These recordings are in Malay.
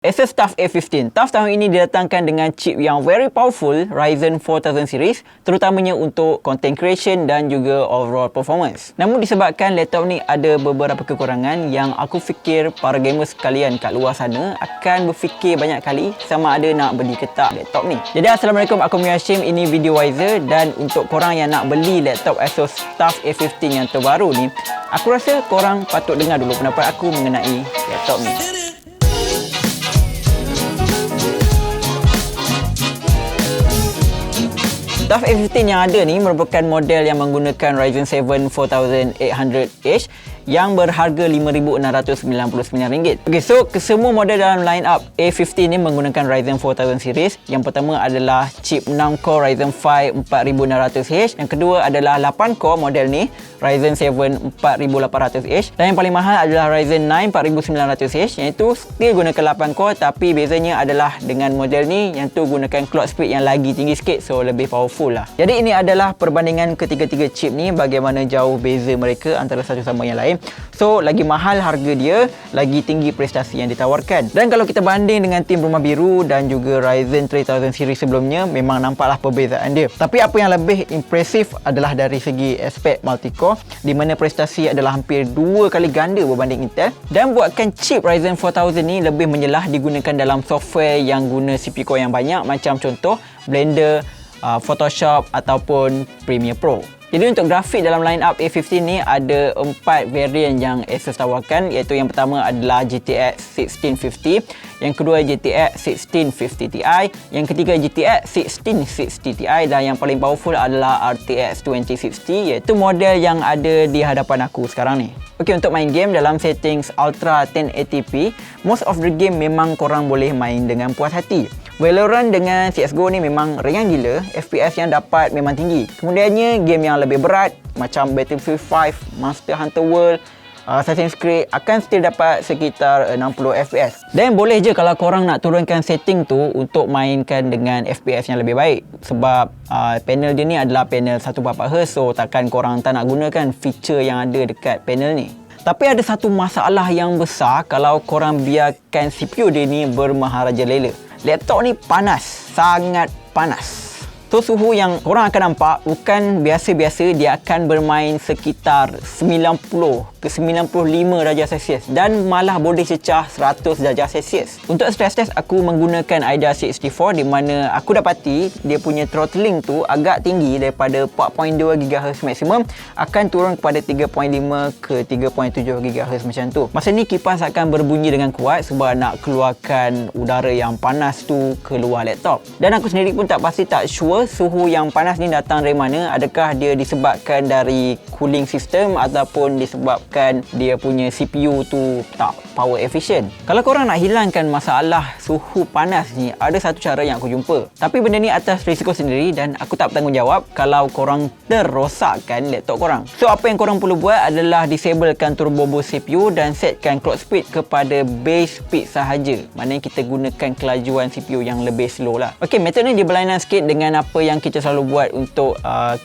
ASUS TUF A15. TUF tahun ini didatangkan dengan chip yang very powerful, Ryzen 4000 series, terutamanya untuk content creation dan juga overall performance. Namun disebabkan laptop ni ada beberapa kekurangan yang aku fikir para gamers sekalian kat luar sana akan berfikir banyak kali sama ada nak beli ke tak laptop ni. Jadi Assalamualaikum, aku Hashim, ini video Wiser, dan untuk korang yang nak beli laptop ASUS TUF A15 yang terbaru ni, aku rasa korang patut dengar dulu pendapat aku mengenai laptop ni. TUF A15 yang ada ni merupakan model yang menggunakan Ryzen 7 4800H yang berharga RM5,699. Okey, so kesemua model dalam line up A15 ni menggunakan Ryzen 4000 series. Yang pertama adalah chip 6 core Ryzen 5 4600H. Yang kedua adalah 8 core model ni Ryzen 7 4800H. Dan yang paling mahal adalah Ryzen 9 4900H, iaitu still gunakan 8 core, tapi bezanya adalah dengan model ni yang tu gunakan clock speed yang lagi tinggi sikit, so lebih powerful lah. Jadi ini adalah perbandingan ketiga-tiga chip ni, bagaimana jauh beza mereka antara satu sama yang lain. So lagi mahal harga dia, lagi tinggi prestasi yang ditawarkan. Dan kalau kita banding dengan tim rumah biru dan juga Ryzen 3000 series sebelumnya, memang nampaklah perbezaan dia. Tapi apa yang lebih impresif adalah dari segi aspek multi-core, di mana prestasi adalah hampir 2 kali ganda berbanding Intel, dan buatkan chip Ryzen 4000 ni lebih menyelah digunakan dalam software yang guna CPU core yang banyak, macam contoh Blender, Photoshop ataupun Premiere Pro. Jadi untuk grafik dalam line up A15 ni ada 4 varian yang ASUS tawarkan, iaitu yang pertama adalah GTX 1650, yang kedua GTX 1650 Ti, yang ketiga GTX 1660 Ti, dan yang paling powerful adalah RTX 2060, iaitu model yang ada di hadapan aku sekarang ni. Okey, untuk main game dalam settings Ultra 1080p, most of the game memang korang boleh main dengan puas hati. Valorant dengan CSGO ni memang ringan gila, FPS yang dapat memang tinggi. Kemudiannya game yang lebih berat macam Battlefield 5, Monster Hunter World, Assassin's Creed akan still dapat sekitar 60 FPS. Dan boleh je kalau korang nak turunkan setting tu untuk mainkan dengan FPS yang lebih baik, sebab panel dia ni adalah panel 144Hz, so takkan korang tak nak gunakan feature yang ada dekat panel ni. Tapi ada satu masalah yang besar kalau korang biarkan CPU dia ni bermaharajalela. Laptop ni panas, sangat panas. So suhu yang korang akan nampak bukan biasa-biasa, dia akan bermain sekitar 90 ke 95 darjah Celsius dan malah boleh cecah 100 darjah Celsius. Untuk stress test aku menggunakan AIDA 64, di mana aku dapati dia punya throttling tu agak tinggi daripada 4.2 GHz maksimum akan turun kepada 3.5 ke 3.7 GHz macam tu. Masa ni kipas akan berbunyi dengan kuat sebab nak keluarkan udara yang panas tu keluar laptop. Dan aku sendiri pun tak pasti, tak sure suhu yang panas ni datang dari mana. Adakah dia disebabkan dari cooling system ataupun disebabkan dia punya CPU tu tak power efficient. Kalau korang nak hilangkan masalah suhu panas ni, ada satu cara yang aku jumpa. Tapi benda ni atas risiko sendiri dan aku tak bertanggungjawab kalau korang terrosakkan laptop korang. So apa yang korang perlu buat adalah disablekan turbo boost CPU dan setkan clock speed kepada base speed sahaja. Maknanya kita gunakan kelajuan CPU yang lebih slow lah. Okey, metod ni dia berlainan sikit dengan apa yang kita selalu buat untuk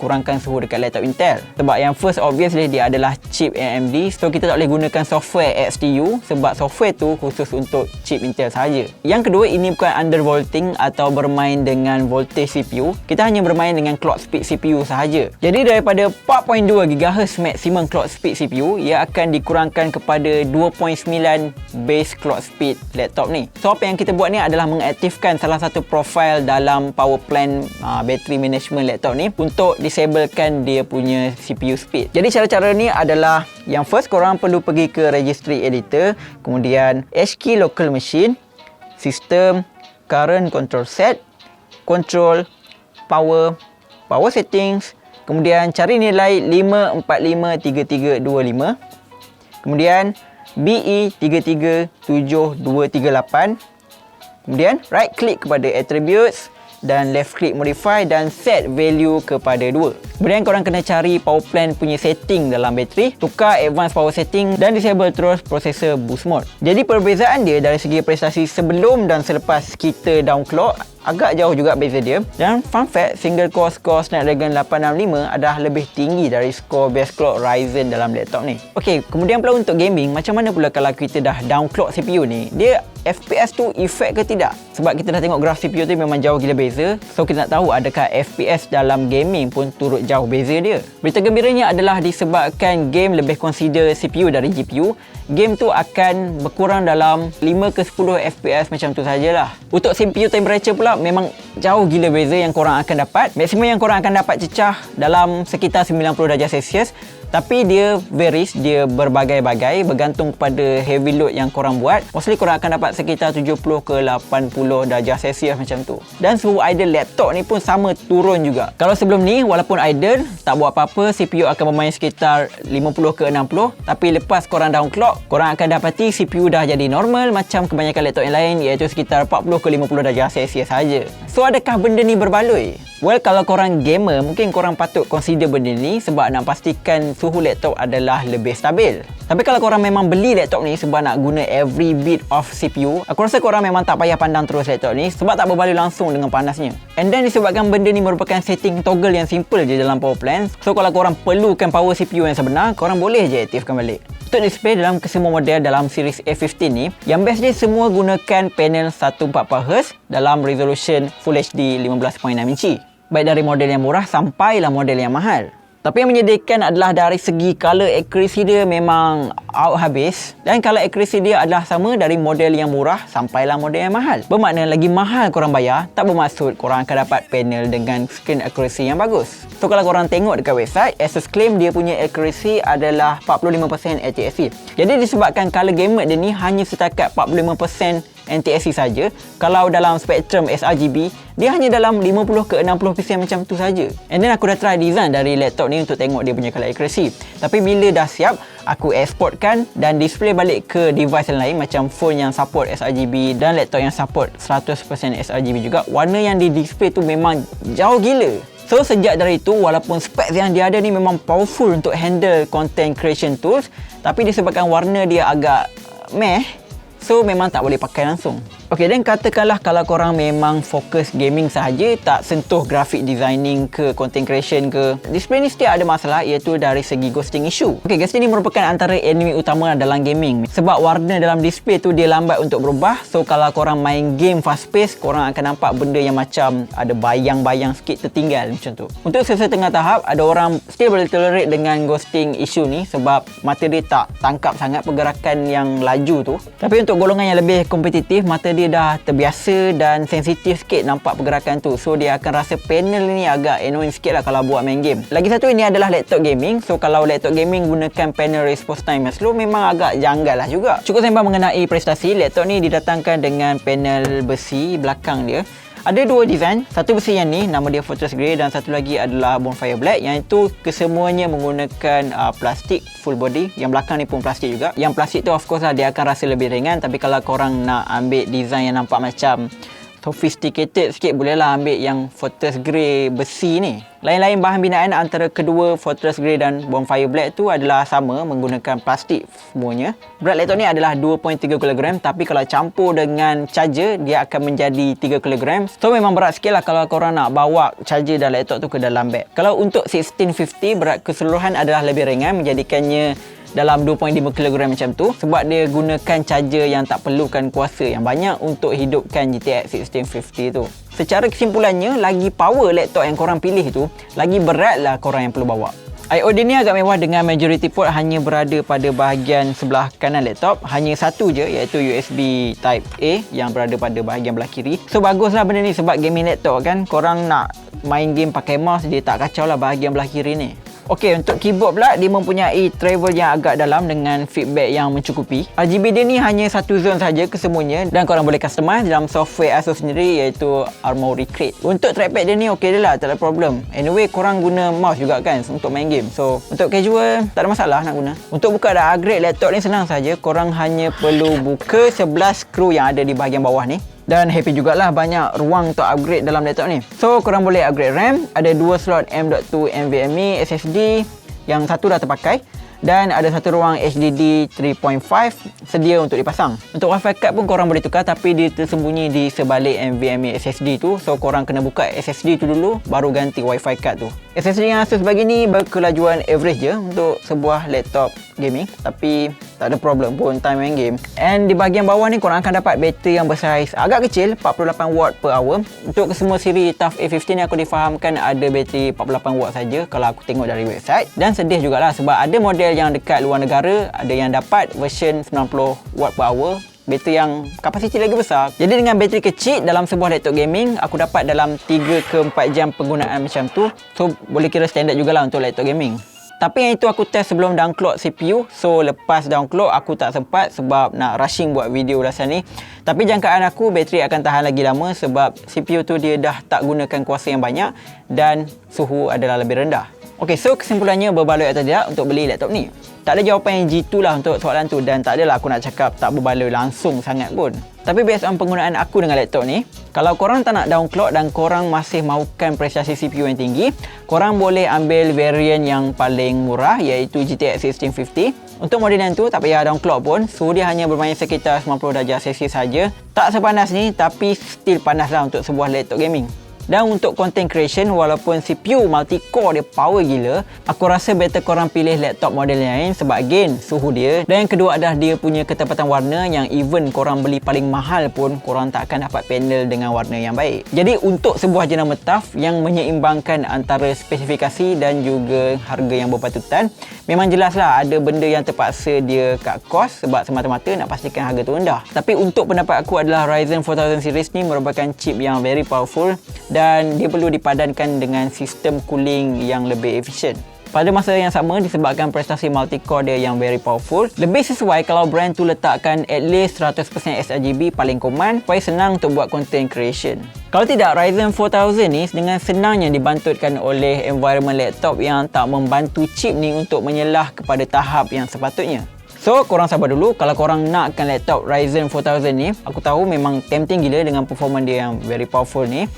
kurangkan suhu dekat laptop Intel. Sebab yang first obviously dia adalah chip AMD, so kita tak boleh gunakan software XTU sebab software tu khusus untuk chip Intel sahaja. Yang kedua, ini bukan undervolting atau bermain dengan voltage CPU, kita hanya bermain dengan clock speed CPU sahaja. Jadi daripada 4.2 GHz maximum clock speed CPU, ia akan dikurangkan kepada 2.9 base clock speed laptop ni. So apa yang kita buat ni adalah mengaktifkan salah satu profile dalam power plan battery management laptop ni untuk disablekan dia punya CPU speed. Jadi cara-cara ni adalah, yang first korang perlu pergi ke registry editor, kemudian HKey local machine, system, current control set, control, power settings, kemudian cari nilai 5453325, kemudian BE33728, kemudian right click kepada attributes dan left click modify dan set value kepada 2. Kemudian korang kena cari power plan punya setting dalam bateri, tukar advanced power setting dan disable terus processor boost mode. Jadi perbezaan dia dari segi prestasi sebelum dan selepas kita downclock agak jauh juga beza dia. Dan fun fact, single core skor Snapdragon 865 adalah lebih tinggi dari skor base clock Ryzen dalam laptop ni. Okey, kemudian pula untuk gaming, macam mana pula kalau kita dah down clock CPU ni? Dia FPS tu efek ke tidak? Sebab kita dah tengok graf CPU tu memang jauh gila beza. So kita nak tahu adakah FPS dalam gaming pun turut jauh beza dia. Berita gembiranya adalah disebabkan game lebih consider CPU dari GPU, game tu akan berkurang dalam 5 ke 10 FPS macam tu sajalah. Untuk CPU temperature pula memang jauh gila beza yang korang akan dapat. Maksimum yang korang akan dapat cecah dalam sekitar 90 darjah Celsius. Tapi dia varies, dia berbagai-bagai bergantung kepada heavy load yang korang buat. Mostly korang akan dapat sekitar 70 ke 80 darjah Celsius macam tu. Dan suhu idle laptop ni pun sama turun juga. Kalau sebelum ni walaupun idle tak buat apa-apa, CPU akan bermain sekitar 50 ke 60. Tapi lepas korang down clock, korang akan dapati CPU dah jadi normal macam kebanyakan laptop yang lain, iaitu sekitar 40 ke 50 darjah Celsius saja. So adakah benda ni berbaloi? Well, kalau korang gamer, mungkin korang patut consider benda ni sebab nak pastikan suhu laptop adalah lebih stabil. Tapi kalau korang memang beli laptop ni sebab nak guna every bit of CPU, aku rasa korang memang tak payah pandang terus laptop ni sebab tak berbaloi langsung dengan panasnya. And then disebabkan benda ni merupakan setting toggle yang simple je dalam power plan, so kalau korang perlukan power CPU yang sebenar, korang boleh je aktifkan balik. Untuk display dalam kesemua model dalam series A15 ni, yang best dia semua gunakan panel 144Hz dalam resolution Full HD 15.6 inci. Baik dari model yang murah sampailah model yang mahal. Tapi yang menyedihkan adalah dari segi color accuracy dia memang out habis. Dan color accuracy dia adalah sama dari model yang murah sampailah model yang mahal. Bermakna lagi mahal korang bayar, tak bermaksud korang akan dapat panel dengan screen accuracy yang bagus. So kalau korang tengok dekat website, ASUS claim dia punya accuracy adalah 45% ATSC. Jadi disebabkan color gamut dia ni hanya setakat 45% NTSC saja, kalau dalam spektrum sRGB dia hanya dalam 50 ke 60% macam tu saja. And then aku dah try design dari laptop ni untuk tengok dia punya color accuracy. Tapi bila dah siap, aku exportkan dan display balik ke device yang lain macam phone yang support sRGB dan laptop yang support 100% sRGB juga. Warna yang di display tu memang jauh gila. So sejak dari itu, walaupun specs yang dia ada ni memang powerful untuk handle content creation tools, tapi disebabkan warna dia agak meh, so memang tak boleh pakai langsung. Okey, dan katakanlah kalau korang memang fokus gaming sahaja, tak sentuh graphic designing ke content creation ke, display ni setiap ada masalah, iaitu dari segi ghosting issue. Okey, ghosting ni merupakan antara enemy utama dalam gaming sebab warna dalam display tu dia lambat untuk berubah. So kalau korang main game fast pace, korang akan nampak benda yang macam ada bayang-bayang sikit tertinggal macam tu. Untuk sesetengah tahap, ada orang still boleh tolerate dengan ghosting issue ni sebab mata dia tak tangkap sangat pergerakan yang laju tu. Tapi untuk golongan yang lebih kompetitif, mata dia dah terbiasa dan sensitif sikit nampak pergerakan tu. So dia akan rasa panel ni agak annoying sikit lah kalau buat main game. Lagi satu, ini adalah laptop gaming. So kalau laptop gaming gunakan panel response time yang slow, memang agak janggal lah juga. Cukup sembang mengenai prestasi, laptop ni didatangkan dengan panel besi belakang dia. Ada dua design, satu besi yang ni nama dia Fortress Grey dan satu lagi adalah Bonfire Black, yang itu kesemuanya menggunakan plastik full body. Yang belakang ni pun plastik juga. Yang plastik tu of course lah dia akan rasa lebih ringan, tapi kalau korang nak ambil design yang nampak macam sophisticated sikit, bolehlah ambil yang Fortress Grey besi ni. Lain-lain bahan binaan antara kedua Fortress Grey dan Bonfire Black tu adalah sama, menggunakan plastik semuanya. Berat laptop ni adalah 2.3 kg, tapi kalau campur dengan charger dia akan menjadi 3 kg. So memang berat sikit lah kalau korang nak bawa charger dan laptop tu ke dalam beg. Kalau untuk 1650, berat keseluruhan adalah lebih ringan, menjadikannya dalam 2.5 kg macam tu sebab dia gunakan charger yang tak perlukan kuasa yang banyak untuk hidupkan GTX 1650 tu. Secara kesimpulannya, lagi power laptop yang korang pilih tu, lagi beratlah korang yang perlu bawa. I/O dia ni agak mewah dengan majority port hanya berada pada bahagian sebelah kanan laptop. Hanya satu je, iaitu USB Type A yang berada pada bahagian belah kiri. So baguslah benda ni sebab gaming laptop kan, korang nak main game pakai mouse, dia tak kacau lah bahagian belah kiri ni. Okey, untuk keyboard pula, dia mempunyai travel yang agak dalam dengan feedback yang mencukupi. RGB dia ni hanya satu zone saja kesemuanya dan korang boleh customize dalam software ASUS sendiri, iaitu Armoury Crate. Untuk trackpad dia ni okey dia lah, tak ada problem. Anyway, korang guna mouse juga kan untuk main game. So untuk casual tak ada masalah nak guna. Untuk buka dan upgrade laptop ni senang saja. Korang hanya perlu buka 11 skru yang ada di bahagian bawah ni. Dan happy jugalah, banyak ruang untuk upgrade dalam laptop ni. So korang boleh upgrade RAM, ada 2 slot M.2 NVMe SSD, yang satu dah terpakai. dan ada satu ruang HDD 3.5 sedia untuk dipasang. Untuk Wi-Fi card pun korang boleh tukar, tapi dia tersembunyi di sebalik NVMe SSD tu, so korang kena buka SSD tu dulu baru ganti Wi-Fi card tu. SSD yang ASUS bagi ni berkelajuan average je untuk sebuah laptop gaming, tapi tak ada problem pun time main game. And di bahagian bawah ni korang akan dapat bateri yang bersaiz agak kecil, 48 watt per hour. Untuk kesemua siri TUF A15 ni aku difahamkan ada bateri 48 watt saja kalau aku tengok dari website. Dan sedih jugalah sebab ada model yang dekat luar negara ada yang dapat version 90 watt per hour, bateri yang kapasiti lagi besar. Jadi dengan bateri kecil dalam sebuah laptop gaming, aku dapat dalam 3 ke 4 jam penggunaan macam tu. So boleh kira standard jugalah untuk laptop gaming. Tapi yang itu aku test sebelum download CPU. So lepas download aku tak sempat sebab nak rushing buat video ulasan ni. Tapi jangkaan aku bateri akan tahan lagi lama sebab CPU tu dia dah tak gunakan kuasa yang banyak dan suhu adalah lebih rendah. Ok, so kesimpulannya berbaloi atau tidak untuk beli laptop ni? Tak ada jawapan yang jitu lah untuk soalan tu, dan tak adalah aku nak cakap tak berbaloi langsung sangat pun. Tapi based on penggunaan aku dengan laptop ni, kalau korang tak nak download dan korang masih mahukan prestasi CPU yang tinggi, korang boleh ambil variant yang paling murah iaitu GTX 1650. Untuk model yang tu tak payah download pun, suhu dia hanya bermain sekitar 90 darjah Celsius saja. Tak sepanas ni tapi still panas lah untuk sebuah laptop gaming. Dan untuk content creation, walaupun CPU multi-core dia power gila, aku rasa better korang pilih laptop model lain sebab again, suhu dia. Dan yang kedua adalah dia punya ketepatan warna yang even korang beli paling mahal pun, korang tak akan dapat panel dengan warna yang baik. Jadi untuk sebuah jenama TUF yang menyeimbangkan antara spesifikasi dan juga harga yang berpatutan, memang jelas lah ada benda yang terpaksa dia cut cost sebab semata-mata nak pastikan harga tu rendah. Tapi untuk pendapat aku adalah Ryzen 4000 series ni merupakan chip yang very powerful dan dia perlu dipadankan dengan sistem cooling yang lebih efisien. Pada masa yang sama, disebabkan prestasi multi-core dia yang very powerful, lebih sesuai kalau brand tu letakkan at least 100% sRGB paling command supaya senang untuk buat content creation. Kalau tidak, Ryzen 4000 ni dengan senangnya dibantutkan oleh environment laptop yang tak membantu chip ni untuk menyelah kepada tahap yang sepatutnya. So, korang sabar dulu. Kalau korang nakkan laptop Ryzen 4000 ni, aku tahu memang tempting gila dengan performance dia yang very powerful ni.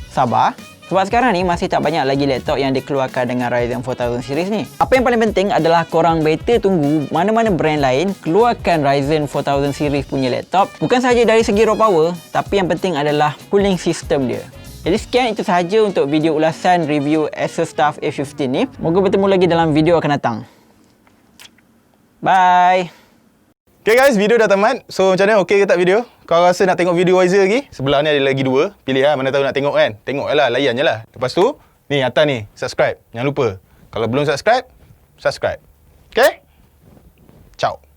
Sabar, sebab sekarang ni masih tak banyak lagi laptop yang dikeluarkan dengan Ryzen 4000 series ni. Apa yang paling penting adalah korang better tunggu mana-mana brand lain keluarkan Ryzen 4000 series punya laptop. Bukan sahaja dari segi raw power, tapi yang penting adalah cooling system dia. Jadi sekian, itu sahaja untuk video ulasan review ASUS TUF A15 ni. Moga bertemu lagi dalam video akan datang. Bye! Okay guys, video dah tamat. So macam mana, okey ke tak video? Kau rasa nak tengok video wiser lagi? Sebelah ni ada lagi 2. Pilih lah, mana tahu nak tengok kan. Tengok lah, layan je lah. Lepas tu, ni atas ni, subscribe. Jangan lupa. Kalau belum subscribe, subscribe. Okay? Ciao.